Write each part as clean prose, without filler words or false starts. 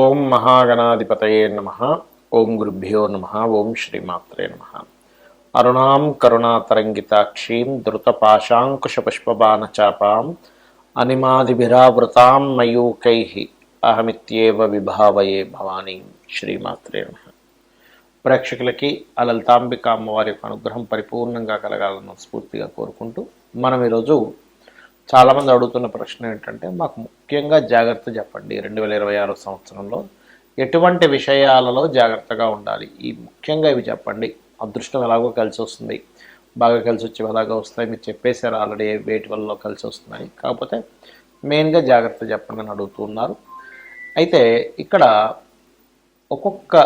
ఓం మహాగణాధిపతయే నమః. ఓం గురుభ్యో నమః. ఓం శ్రీమాత్రే నమః. అరుణాం కరుణాతరంగితాక్షీం ధృతపాశాంకుశపుష్పబాణచాపాం అనిమాదిభిరావృతాం మయూకైః అహమిత్యేవ విభావయే భవానీం. శ్రీమాత్రే నమః. ప్రేక్షకులకి ఆ లలితాంబిక అమ్మవారి యొక్క అనుగ్రహం పరిపూర్ణంగా కలగాలని స్ఫూర్తిగా కోరుకుంటూ మనం ఈరోజు చాలామంది అడుగుతున్న ప్రశ్న ఏంటంటే, మాకు ముఖ్యంగా జాగ్రత్త చెప్పండి, 2026 సంవత్సరంలో ఎటువంటి విషయాలలో జాగ్రత్తగా ఉండాలి, ఈ ముఖ్యంగా ఇవి చెప్పండి. అదృష్టం ఎలాగో కలిసి వస్తుంది, బాగా కలిసి వచ్చేవి ఎలాగో వస్తాయి, మీరు చెప్పేశారు ఆల్రెడీ వేటి వల్ల కలిసి వస్తున్నాయి, కాకపోతే మెయిన్గా జాగ్రత్త చెప్పండి అని అడుగుతున్నారు. అయితే ఇక్కడ ఒక్కొక్క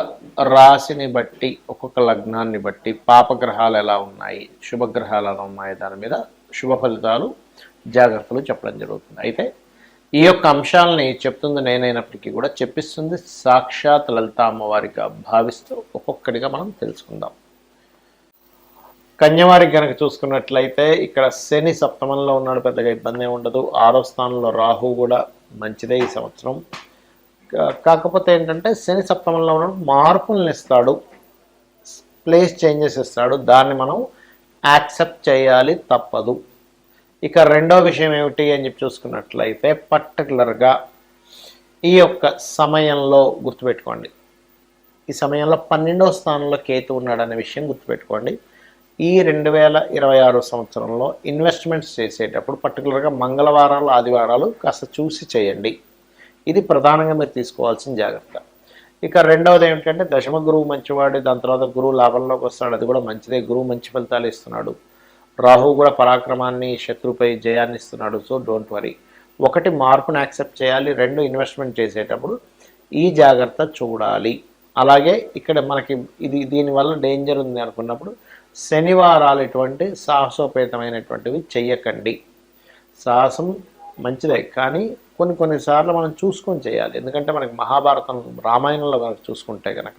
రాశిని బట్టి, ఒక్కొక్క లగ్నాన్ని బట్టి పాపగ్రహాలు ఎలా ఉన్నాయి, శుభగ్రహాలు ఎలా ఉన్నాయి, దాని మీద శుభ ఫలితాలు జాగ్రత్తలు చెప్పడం జరుగుతుంది. అయితే ఈ యొక్క అంశాలని చెప్తుంది నేనైనప్పటికీ కూడా చెప్పిస్తుంది సాక్షాత్ లలిత అమ్మవారిగా భావిస్తూ ఒక్కొక్కటిగా మనం తెలుసుకుందాం. కన్యవారికి కనుక చూసుకున్నట్లయితే ఇక్కడ శని సప్తమంలో ఉన్నాడు, పెద్దగా ఇబ్బంది ఉండదు. 6వ స్థానంలో రాహు కూడా మంచిదే ఈ సంవత్సరం. కాకపోతే ఏంటంటే శని సప్తమంలో ఉన్నాడు, మార్పులను ఇస్తాడు, ప్లేస్ చేంజెస్ ఇస్తాడు, దాన్ని మనం యాక్సెప్ట్ చేయాలి, తప్పదు. ఇక రెండో విషయం ఏమిటి అని చెప్పి చూసుకున్నట్లయితే పర్టికులర్గా ఈ యొక్క సమయంలో గుర్తుపెట్టుకోండి, ఈ సమయంలో 12వ స్థానంలో కేతు ఉన్నాడనే విషయం గుర్తుపెట్టుకోండి. ఈ 2026 సంవత్సరంలో ఇన్వెస్ట్మెంట్స్ చేసేటప్పుడు పర్టికులర్గా మంగళవారాలు, ఆదివారాలు కాస్త చూసి చేయండి. ఇది ప్రధానంగా మీరు తీసుకోవాల్సిన జాగ్రత్త. ఇక రెండవది ఏమిటంటే దశమ గురువు మంచివాడు, దాని తర్వాత గురువు లాభంలోకి వస్తాడు, అది కూడా మంచిదే. గురువు మంచి ఫలితాలు ఇస్తున్నాడు. రాహు కూడా పరాక్రమాన్ని, శత్రుపై జయాన్ని ఇస్తున్నాడు. So don't worry. ఒకటి, మార్పును యాక్సెప్ట్ చేయాలి. రెండు, ఇన్వెస్ట్మెంట్ చేసేటప్పుడు ఈ జాగ్రత్త చూడాలి. అలాగే ఇక్కడ మనకి దీనివల్ల డేంజర్ ఉంది అనుకున్నప్పుడు శనివారాలు ఎటువంటి సాహసోపేతమైనటువంటివి చెయ్యకండి. సాహసం మంచిదే, కానీ కొన్నిసార్లు మనం చూసుకొని చేయాలి. ఎందుకంటే మనకి మహాభారతం, రామాయణంలో కనుక చూసుకుంటే కనుక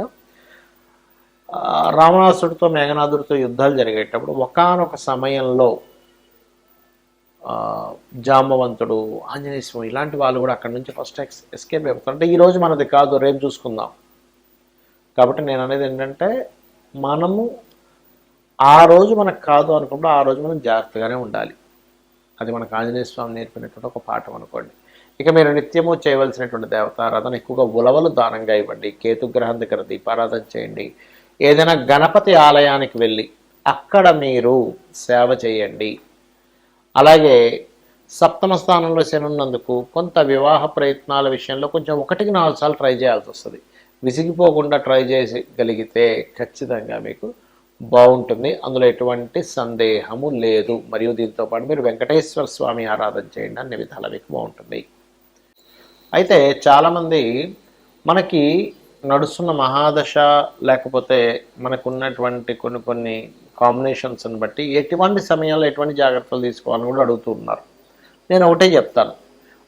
రావణాసుడితో, మేఘనాథుడితో యుద్ధాలు జరిగేటప్పుడు ఒకానొక సమయంలో జాంబవంతుడు, ఆంజనేయ స్వామి ఇలాంటి వాళ్ళు కూడా అక్కడి నుంచి ఫస్ట్ ఎస్కేప్ అయిపోతారు. అంటే ఈరోజు మనది కాదు, రేపు చూసుకుందాం. కాబట్టి నేను అనేది ఏంటంటే, మనము ఆ రోజు మనకు కాదు అనుకుంటే ఆ రోజు మనం జాగ్రత్తగానే ఉండాలి. అది మనకు ఆంజనేయ స్వామి నేర్పినటువంటి ఒక పాఠం అనుకోండి. ఇక మీరు నిత్యము చేయవలసినటువంటి దేవతారాధన, ఎక్కువగా ఉలవలు దానంగా ఇవ్వండి. కేతుగ్రహం దగ్గర దీపారాధన చేయండి. ఏదైనా గణపతి ఆలయానికి వెళ్ళి అక్కడ మీరు సేవ చేయండి. అలాగే సప్తమ స్థానంలో శని ఉన్నందుకు కొంత వివాహ ప్రయత్నాల విషయంలో కొంచెం 1-4 సార్లు ట్రై చేయాల్సి వస్తుంది. విసిగిపోకుండా ట్రై చేయగలిగితే ఖచ్చితంగా మీకు బాగుంటుంది, అందులో ఎటువంటి సందేహము లేదు. మరియు దీంతో పాటు మీరు వెంకటేశ్వర స్వామి ఆరాధన చేయండి, అన్ని విధాలా మీకు బాగుంటుంది. అయితే చాలామంది మనకి నడుస్తున్న మహాదశ లేకపోతే మనకున్నటువంటి కొన్ని కాంబినేషన్స్ని బట్టి ఎటువంటి సమయంలో ఎటువంటి జాగ్రత్తలు తీసుకోవాలని కూడా అడుగుతున్నారు. నేను ఒకటే చెప్తాను,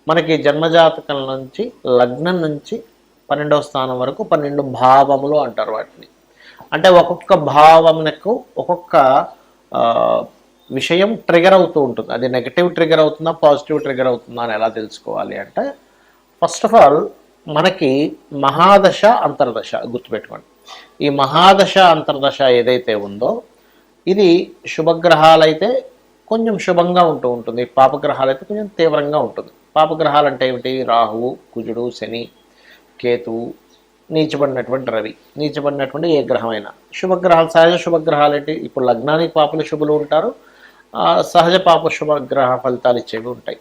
మనకి జన్మజాతకం నుంచి లగ్నం నుంచి 12వ స్థానం వరకు 12 భావములు అంటారు వాటిని. అంటే ఒక్కొక్క భావమునకు ఒక్కొక్క విషయం ట్రిగర్ అవుతూ ఉంటుంది. అది నెగటివ్ ట్రిగర్ అవుతుందా, పాజిటివ్ ట్రిగర్ అవుతుందా అని ఎలా తెలుసుకోవాలి అంటే, ఫస్ట్ ఆఫ్ ఆల్ మనకి మహాదశ, అంతర్దశ గుర్తుపెట్టుకోండి. ఈ మహాదశ, అంతర్దశ ఏదైతే ఉందో ఇది శుభగ్రహాలైతే కొంచెం శుభంగా ఉంటుంది, పాపగ్రహాలైతే కొంచెం తీవ్రంగా ఉంటుంది. పాపగ్రహాలు అంటే ఏమిటి? రాహువు, కుజుడు, శని, కేతువు, నీచబడినటువంటి రవి, నీచబడినటువంటి ఏ గ్రహమైనా. శుభగ్రహాలు, సహజ శుభగ్రహాలు ఏంటి? ఇప్పుడు లగ్నానికి పాపలు శుభులు ఉంటారు, సహజ పాప శుభగ్రహ ఫలితాలు ఇచ్చేవి ఉంటాయి.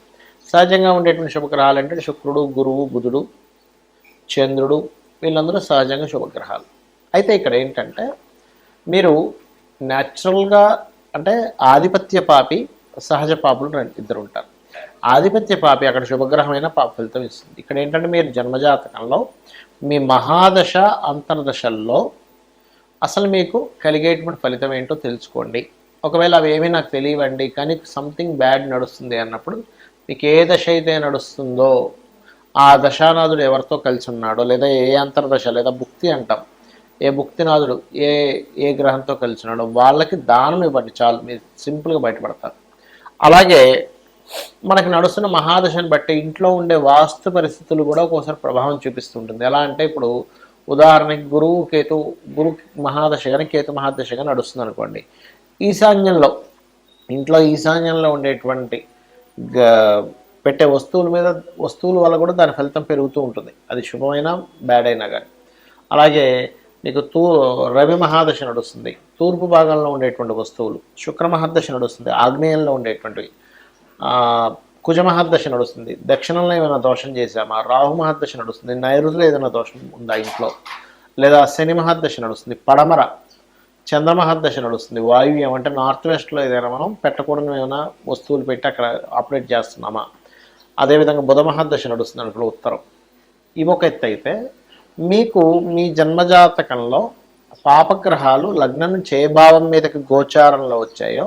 సహజంగా ఉండేటువంటి శుభగ్రహాలు అంటే శుక్రుడు, గురువు, బుధుడు, చంద్రుడు, వీళ్ళందరూ సహజంగా శుభగ్రహాలు. అయితే ఇక్కడ ఏంటంటే మీరు న్యాచురల్గా అంటే ఆధిపత్య పాపి, సహజ పాపులు ఇద్దరు ఉంటారు. ఆధిపత్య పాపి అక్కడ శుభగ్రహమైన పాప ఫలితం ఇస్తుంది. ఇక్కడ ఏంటంటే మీరు జన్మజాతకంలో మీ మహాదశ, అంతర్దశల్లో అసలు మీకు కలిగేటువంటి ఫలితం ఏంటో తెలుసుకోండి. ఒకవేళ అవి ఏమీ నాకు తెలియవండి కానీ సంథింగ్ బ్యాడ్ నడుస్తుంది అన్నప్పుడు మీకు ఏ దశ అయితే నడుస్తుందో ఆ దశానాథుడు ఎవరితో కలిసి ఉన్నాడో, లేదా ఏ అంతర్దశ లేదా భుక్తి అంటాం, ఏ భుక్తినాథుడు ఏ గ్రహంతో కలిసి ఉన్నాడో వాళ్ళకి దానం ఇవ్వండి, చాలు, మీరు సింపుల్గా బయటపడతారు. అలాగే మనకి నడుస్తున్న మహాదశను బట్టి ఇంట్లో ఉండే వాస్తు పరిస్థితులు కూడా ఒక్కోసారి ప్రభావం చూపిస్తుంటుంది. ఎలా అంటే ఇప్పుడు ఉదాహరణకి గురు మహాదశ కానీ కేతు మహాదశ కానీ నడుస్తుంది అనుకోండి. ఈశాన్యంలో ఇంట్లో ఈశాన్యంలో ఉండేటువంటి పెట్టే వస్తువుల వల్ల కూడా దాని ఫలితం పెరుగుతూ ఉంటుంది. అది శుభమైనా బ్యాడ్ అయినా కానీ. అలాగే మీకు రవి మహాదశ నడుస్తుంది, తూర్పు భాగంలో ఉండేటువంటి వస్తువులు. శుక్ర మహాదశ నడుస్తుంది, ఆగ్నేయంలో ఉండేటువంటివి. కుజ మహాదశ నడుస్తుంది, దక్షిణంలో ఏమైనా దోషం చేశామా. రాహు మహాదశ నడుస్తుంది, నైరుతిలో ఏదైనా దోషం ఉందా ఇంట్లో. లేదా శని మహాదశ నడుస్తుంది, పడమర. చంద్ర మహాదశ నడుస్తుంది, వాయువ్యం అంటే నార్త్ వెస్ట్లో ఏదైనా మనం పెట్టకూడని ఏమైనా వస్తువులు పెట్టి అక్కడ ఆపరేట్ చేస్తున్నామా. అదేవిధంగా బుధ మహాదశ నడుస్తుంది అనుకో ఉత్తరం. ఇవి ఒక ఎత్తు అయితే, మీకు మీ జన్మజాతకంలో పాపగ్రహాలు లగ్నం నుంచి ఏ భావం మీదకి గోచారంలో వచ్చాయో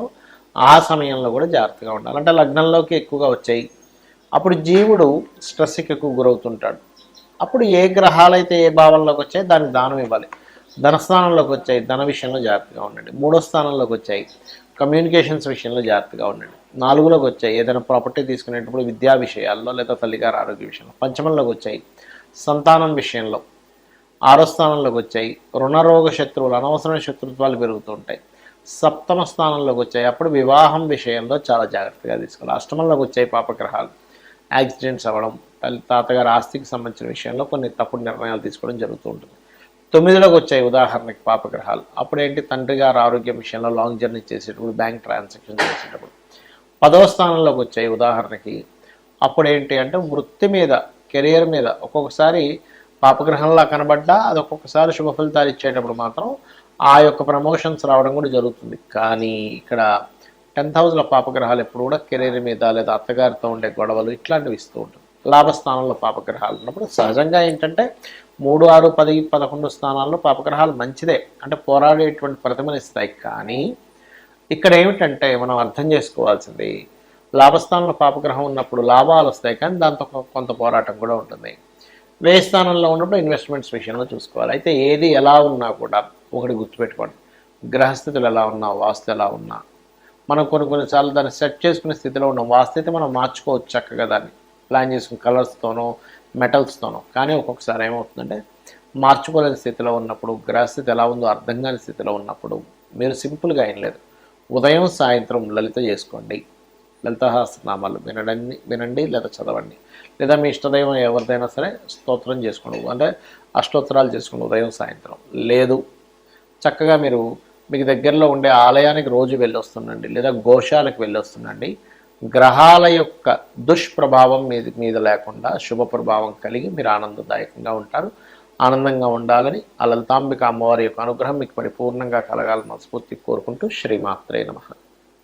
ఆ సమయంలో కూడా జాగ్రత్తగా ఉండాలి. అంటే లగ్నంలోకి ఎక్కువగా వచ్చాయి, అప్పుడు జీవుడు స్ట్రెస్కి ఎక్కువ గురవుతుంటాడు. అప్పుడు ఏ గ్రహాలైతే ఏ భావంలోకి వచ్చాయి దానికి దానం ఇవ్వాలి. ధనస్థానంలోకి వచ్చాయి, ధన విషయంలో జాగ్రత్తగా ఉండండి. 3వ స్థానంలోకి వచ్చాయి, కమ్యూనికేషన్స్ విషయంలో జాగ్రత్తగా ఉండండి. 4లోకి వచ్చాయి, ఏదైనా ప్రాపర్టీ తీసుకునేటప్పుడు విద్యా విషయాల్లో లేదా తల్లిగారి ఆరోగ్య విషయంలో. 5మంలోకి వచ్చాయి, సంతానం విషయంలో. 6వ స్థానంలోకి వచ్చాయి, రుణరోగ శత్రువులు, అనవసరమైన శత్రుత్వాలు పెరుగుతూ ఉంటాయి. 7మ స్థానంలోకి వచ్చాయి, అప్పుడు వివాహం విషయంలో చాలా జాగ్రత్తగా తీసుకోవాలి. 8మంలోకి వచ్చాయి పాపగ్రహాలు, యాక్సిడెంట్స్ అవ్వడం, తాతగారి ఆస్తికి సంబంధించిన విషయంలో కొన్ని తప్పుడు నిర్ణయాలు తీసుకోవడం జరుగుతూ ఉంటుంది. 9లోకి వచ్చాయి ఉదాహరణకి పాపగ్రహాలు, అప్పుడేంటి తండ్రి గారి ఆరోగ్యం విషయంలో లాంగ్ జర్నీ చేసేటప్పుడు, బ్యాంక్ ట్రాన్సాక్షన్ చేసేటప్పుడు. 10వ స్థానంలోకి వచ్చాయి ఉదాహరణకి, అప్పుడేంటి అంటే వృత్తి మీద, కెరియర్ మీద ఒక్కొక్కసారి పాపగ్రహంలా కనబడ్డా అది ఒక్కొక్కసారి శుభ ఫలితాలు ఇచ్చేటప్పుడు మాత్రం ఆ యొక్క ప్రమోషన్స్ రావడం కూడా జరుగుతుంది. కానీ ఇక్కడ 10th హౌస్లో పాపగ్రహాలు ఎప్పుడు కూడా కెరీర్ మీద లేదా అత్తగారితో ఉండే గొడవలు ఇట్లాంటివి ఇస్తూ ఉంటుంది. లాభస్థానంలో పాపగ్రహాలు ఉన్నప్పుడు సహజంగా ఏంటంటే 3, 6, 10, 11 స్థానాల్లో పాపగ్రహాలు మంచిదే, అంటే పోరాడేటువంటి ప్రతిమను ఇస్తాయి. కానీ ఇక్కడ ఏమిటంటే మనం అర్థం చేసుకోవాల్సింది, లాభస్థానంలో పాపగ్రహం ఉన్నప్పుడు లాభాలు వస్తాయి, కానీ దాంతో కొంత పోరాటం కూడా ఉంటుంది. వ్యయ స్థానంలో ఉన్నప్పుడు ఇన్వెస్ట్మెంట్స్ విషయంలో చూసుకోవాలి. అయితే ఏది ఎలా ఉన్నా కూడా ఒకటి గుర్తుపెట్టుకోండి, గ్రహస్థితులు ఎలా ఉన్నా, వాస్తు ఎలా ఉన్నా, మనం కొన్నిసార్లు దాన్ని సెట్ చేసుకునే స్థితిలో ఉన్నాం. వాస్తైతే మనం మార్చుకోవచ్చు చక్కగా, దాన్ని ప్లాన్ చేసుకుని కలర్స్తోనో మెటల్స్తోనో. కానీ ఒక్కొక్కసారి ఏమవుతుందంటే మార్చుకోలేని స్థితిలో ఉన్నప్పుడు, గ్రహస్థితి ఎలా ఉందో అర్థం కాని స్థితిలో ఉన్నప్పుడు మీరు సింపుల్గా ఏం లేదు, ఉదయం సాయంత్రం లలిత చేసుకోండి. లలిత సహస్రనామాలు వినండి లేదా చదవండి. లేదా మీ ఇష్టదైవం ఎవరిదైనా సరే స్తోత్రం చేసుకోండి, అంటే అష్టోత్తరాలు చేసుకోండి ఉదయం సాయంత్రం. లేదు చక్కగా మీరు మీకు దగ్గరలో ఉండే ఆలయానికి రోజు వెళ్ళొస్తుండండి, లేదా గోశాలకు వెళ్ళొస్తుండండి. గ్రహాల యొక్క దుష్ప్రభావం మీద లేకుండా శుభ ప్రభావం కలిగి మీరు ఆనందదాయకంగా ఉంటారు. ఆనందంగా ఉండాలని ఆ లలితాంబిక అమ్మవారి యొక్క అనుగ్రహం మీకు పరిపూర్ణంగా కలగాలని మనస్ఫూర్తి కోరుకుంటూ శ్రీమాత్రే నమః.